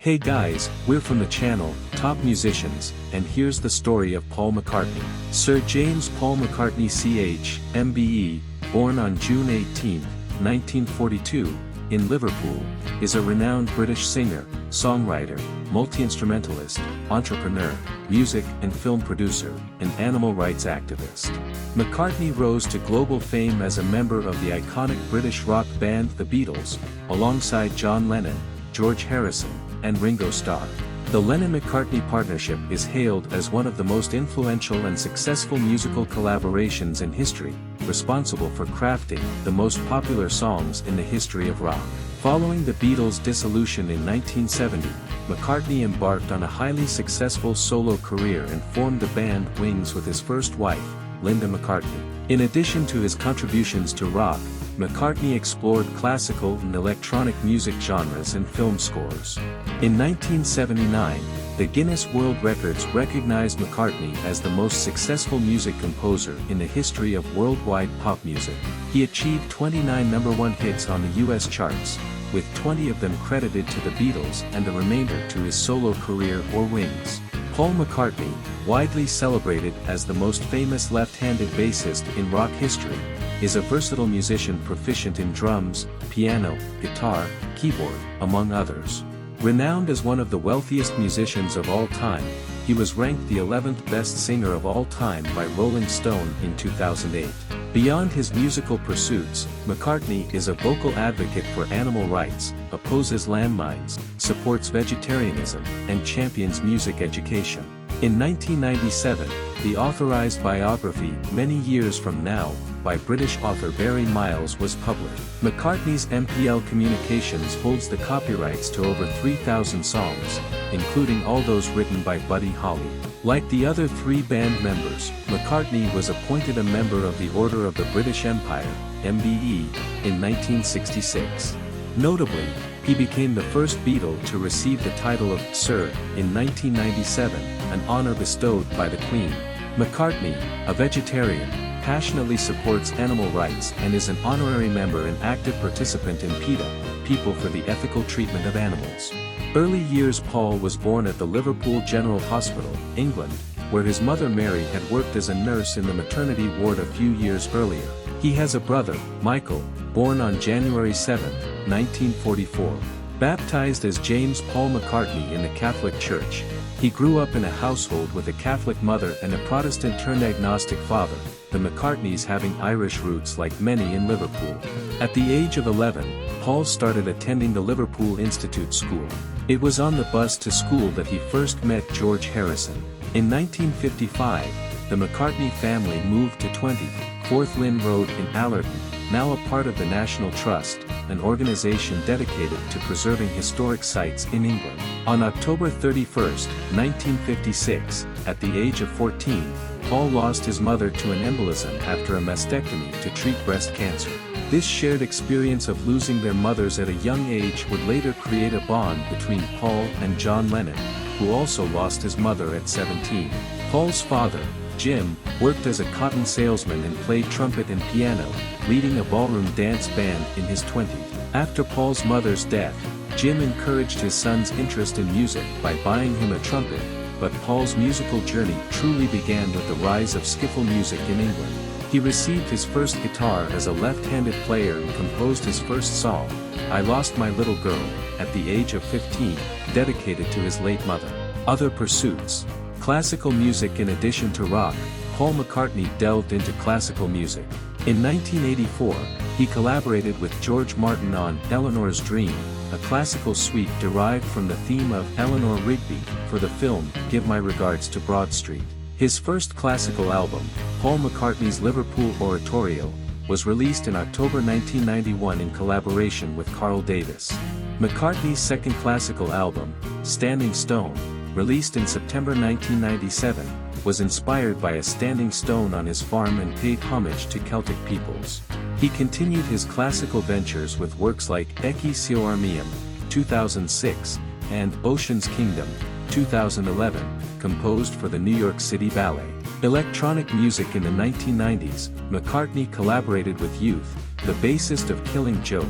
Hey guys, we're from the channel, Top Musicians, and here's the story of Paul McCartney. Sir James Paul McCartney CH, MBE, born on June 18, 1942, in Liverpool, is a renowned British singer, songwriter, multi-instrumentalist, entrepreneur, music and film producer, and animal rights activist. McCartney rose to global fame as a member of the iconic British rock band The Beatles, alongside John Lennon, George Harrison, and Ringo Starr. The Lennon-McCartney partnership is hailed as one of the most influential and successful musical collaborations in history, responsible for crafting the most popular songs in the history of rock. Following the Beatles' dissolution in 1970, McCartney embarked on a highly successful solo career and formed the band Wings with his first wife, Linda McCartney. In addition to his contributions to rock, McCartney explored classical and electronic music genres and film scores. In 1979, the Guinness World Records recognized McCartney as the most successful music composer in the history of worldwide pop music. He achieved 29 #1 hits on the US charts, with 20 of them credited to the Beatles and the remainder to his solo career or Wings. Paul McCartney, widely celebrated as the most famous left-handed bassist in rock history, is a versatile musician proficient in drums, piano, guitar, keyboard, among others. Renowned as one of the wealthiest musicians of all time, he was ranked the 11th best singer of all time by Rolling Stone in 2008. Beyond his musical pursuits, McCartney is a vocal advocate for animal rights, opposes landmines, supports vegetarianism, and champions music education. In 1997, the authorized biography Many Years From Now, by British author Barry Miles was published. McCartney's MPL Communications holds the copyrights to over 3,000 songs, including all those written by Buddy Holly. Like the other three band members, McCartney was appointed a member of the Order of the British Empire, MBE, in 1966. Notably, he became the first Beatle to receive the title of Sir in 1997, an honor bestowed by the Queen. McCartney, a vegetarian, passionately supports animal rights and is an honorary member and active participant in PETA, People for the Ethical Treatment of Animals. Early years. Paul was born at the Liverpool General Hospital, England, where his mother Mary had worked as a nurse in the maternity ward a few years earlier. He has a brother, Michael, born on January 7, 1944. Baptized as James Paul McCartney in the Catholic Church, he grew up in a household with a Catholic mother and a Protestant-turned-agnostic father, the McCartneys having Irish roots like many in Liverpool. At the age of 11, Paul started attending the Liverpool Institute School. It was on the bus to school that he first met George Harrison. In 1955, the McCartney family moved to 20 4th Lynn Road in Allerton, now a part of the National Trust, an organization dedicated to preserving historic sites in England. On October 31, 1956, at the age of 14, Paul lost his mother to an embolism after a mastectomy to treat breast cancer. This shared experience of losing their mothers at a young age would later create a bond between Paul and John Lennon, who also lost his mother at 17. Paul's father, Jim, worked as a cotton salesman and played trumpet and piano, leading a ballroom dance band in his 20s. After Paul's mother's death, Jim encouraged his son's interest in music by buying him a trumpet, but Paul's musical journey truly began with the rise of skiffle music in England. He received his first guitar as a left-handed player and composed his first song, I Lost My Little Girl, at the age of 15, dedicated to his late mother. Other pursuits. Classical music. In addition to rock, Paul McCartney delved into classical music. In 1984, he collaborated with George Martin on Eleanor's Dream, a classical suite derived from the theme of Eleanor Rigby, for the film Give My Regards to Broad Street. His first classical album, Paul McCartney's Liverpool Oratorio, was released in October 1991 in collaboration with Carl Davis. McCartney's second classical album, Standing Stone, released in September 1997, was inspired by a standing stone on his farm and paid homage to Celtic peoples. He continued his classical ventures with works like Ecce Armium, 2006, and Ocean's Kingdom, 2011, composed for the New York City Ballet. Electronic music. In the 1990s, McCartney collaborated with Youth, the bassist of Killing Joke,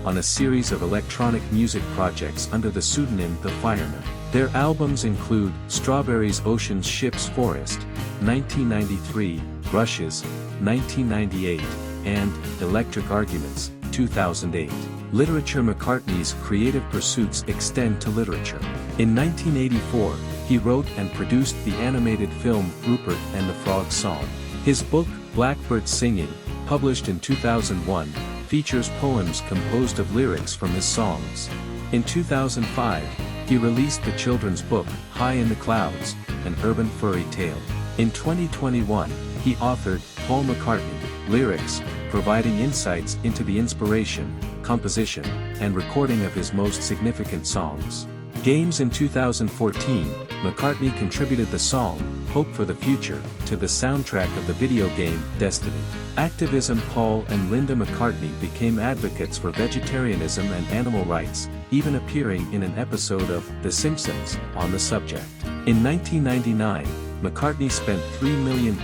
on a series of electronic music projects under the pseudonym The Firemen. Their albums include Strawberries, Oceans, Ships, Forest, 1993, Rushes, 1998, and Electric Arguments, 2008. Literature. McCartney's creative pursuits extend to literature. In 1984, he wrote and produced the animated film Rupert and the Frog Song. His book, Blackbird Singing, published in 2001, features poems composed of lyrics from his songs. In 2005, he released the children's book, High in the Clouds, an urban fairy tale. In 2021, he authored Paul McCartney, Lyrics, providing insights into the inspiration, composition, and recording of his most significant songs. Games. In 2014, McCartney contributed the song, Hope for the Future, to the soundtrack of the video game, Destiny. Activism. Paul and Linda McCartney became advocates for vegetarianism and animal rights, even appearing in an episode of The Simpsons on the subject. In 1999, McCartney spent £3 million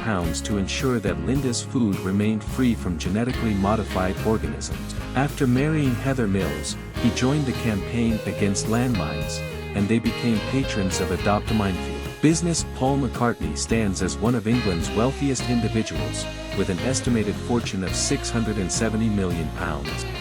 to ensure that Linda's food remained free from genetically modified organisms. After marrying Heather Mills, he joined the campaign against landmines, and they became patrons of Adopt a Minefield. Business. Paul McCartney stands as one of England's wealthiest individuals, with an estimated fortune of £670 million.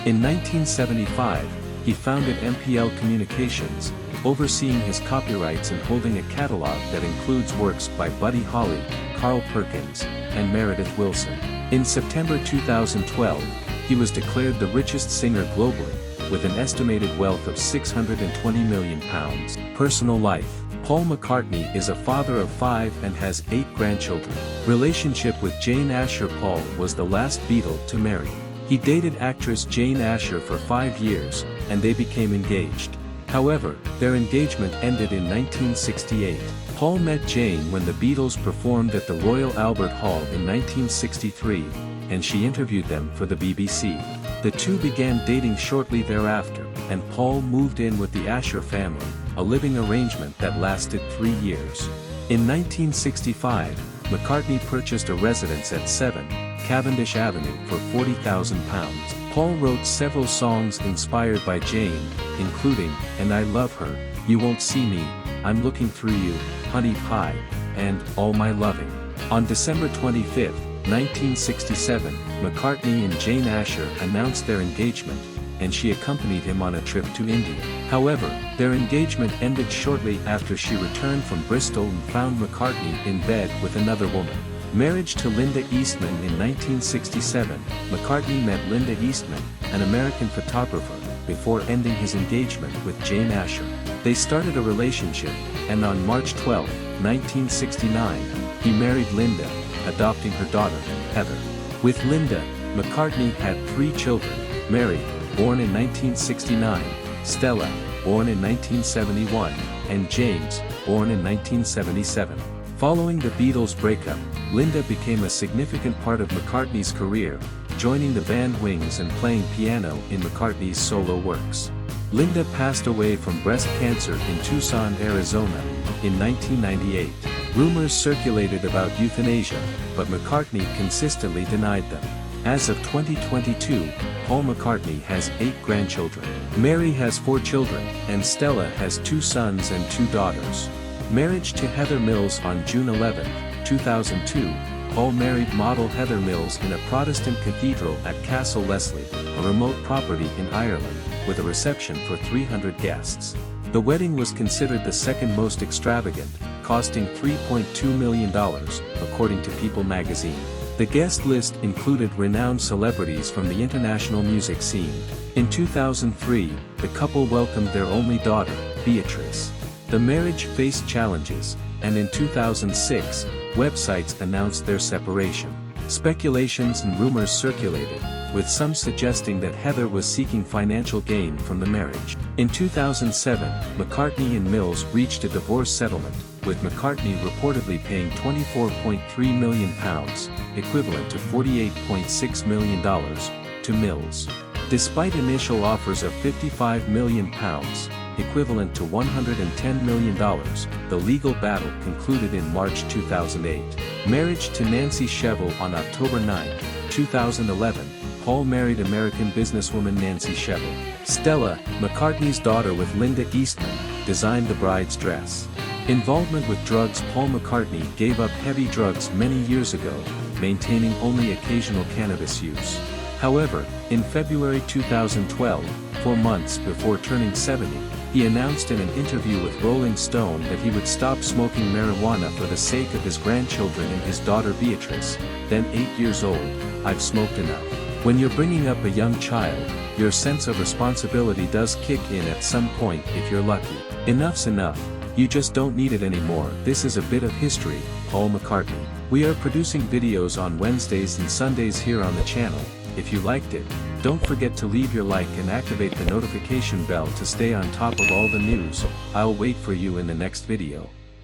In 1975, he founded MPL Communications, overseeing his copyrights and holding a catalog that includes works by Buddy Holly, Carl Perkins, and Meredith Willson. In September 2012, he was declared the richest singer globally, with an estimated wealth of £620 million. Personal life. Paul McCartney is a father of 5 and has 8 grandchildren. Relationship with Jane Asher. Paul was the last Beatle to marry. He dated actress Jane Asher for 5 years, and they became engaged. However, their engagement ended in 1968. Paul met Jane when the Beatles performed at the Royal Albert Hall in 1963, and she interviewed them for the BBC. The two began dating shortly thereafter, and Paul moved in with the Asher family, a living arrangement that lasted 3 years. In 1965, McCartney purchased a residence at 7 Cavendish Avenue for £40,000. Paul wrote several songs inspired by Jane, including And I Love Her, You Won't See Me, I'm Looking Through You, Honey Pie, and All My Loving. On December 25, 1967, McCartney and Jane Asher announced their engagement, and she accompanied him on a trip to India. However, their engagement ended shortly after she returned from Bristol and found McCartney in bed with another woman. Marriage to Linda Eastman. In 1967, McCartney met Linda Eastman, an American photographer, before ending his engagement with Jane Asher. They started a relationship, and on March 12, 1969, he married Linda, adopting her daughter, Heather. With Linda, McCartney had 3 children: Mary, born in 1969, Stella, born in 1971, and James, born in 1977. Following the Beatles' breakup, Linda became a significant part of McCartney's career, joining the band Wings and playing piano in McCartney's solo works. Linda passed away from breast cancer in Tucson, Arizona, in 1998. Rumors circulated about euthanasia, but McCartney consistently denied them. As of 2022, Paul McCartney has 8 grandchildren. Mary has 4 children, and Stella has 2 sons and 2 daughters. Marriage to Heather Mills. On June 11, 2002, Paul married model Heather Mills in a Protestant cathedral at Castle Leslie, a remote property in Ireland, with a reception for 300 guests. The wedding was considered the second most extravagant, costing $3.2 million, according to People magazine. The guest list included renowned celebrities from the international music scene. In 2003, the couple welcomed their only daughter, Beatrice. The marriage faced challenges, and in 2006, websites announced their separation. Speculations and rumors circulated, with some suggesting that Heather was seeking financial gain from the marriage. In 2007, McCartney and Mills reached a divorce settlement, with McCartney reportedly paying £24.3 million, equivalent to $48.6 million, to Mills. Despite initial offers of £55 million, equivalent to $110 million, the legal battle concluded in March 2008. Marriage to Nancy Shevell. On October 9, 2011, Paul married American businesswoman Nancy Shevell. Stella, McCartney's daughter with Linda Eastman, designed the bride's dress. Involvement with drugs. Paul McCartney gave up heavy drugs many years ago, maintaining only occasional cannabis use. However, in February 2012, 4 months before turning 70, he announced in an interview with Rolling Stone that he would stop smoking marijuana for the sake of his grandchildren and his daughter Beatrice, then 8 years old. "I've smoked enough." When you're bringing up a young child, your sense of responsibility does kick in at some point if you're lucky. Enough's enough. You just don't need it anymore. This is a bit of history, Paul McCartney. We are producing videos on Wednesdays and Sundays here on the channel. If you liked it, don't forget to leave your like and activate the notification bell to stay on top of all the news. I'll wait for you in the next video.